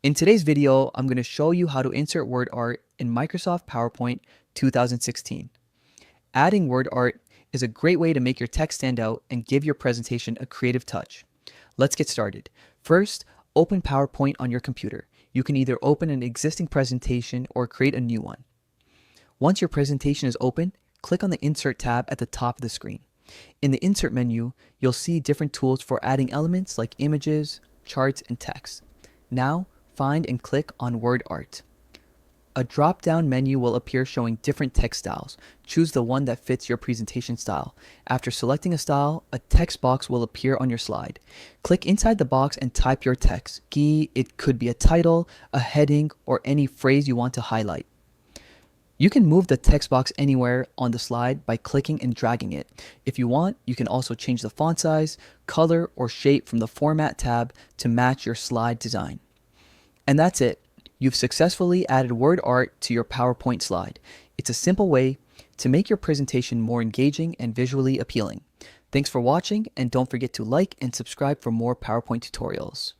In today's video, I'm going to show you how to insert word art in Microsoft PowerPoint 2016. Adding word art is a great way to make your text stand out and give your presentation a creative touch. Let's get started. First, open PowerPoint on your computer. You can either open an existing presentation or create a new one. Once your presentation is open, click on the Insert tab at the top of the screen. In the Insert menu, you'll see different tools for adding elements like images, charts, and text. Now, find and click on WordArt. A drop-down menu will appear showing different text styles. Choose the one that fits your presentation style. After selecting a style, a text box will appear on your slide. Click inside the box and type your text. It could be a title, a heading, or any phrase you want to highlight. You can move the text box anywhere on the slide by clicking and dragging it. If you want, you can also change the font size, color, or shape from the Format tab to match your slide design. And that's it. You've successfully added word art to your PowerPoint slide. It's a simple way to make your presentation more engaging and visually appealing. Thanks for watching, and don't forget to like and subscribe for more PowerPoint tutorials.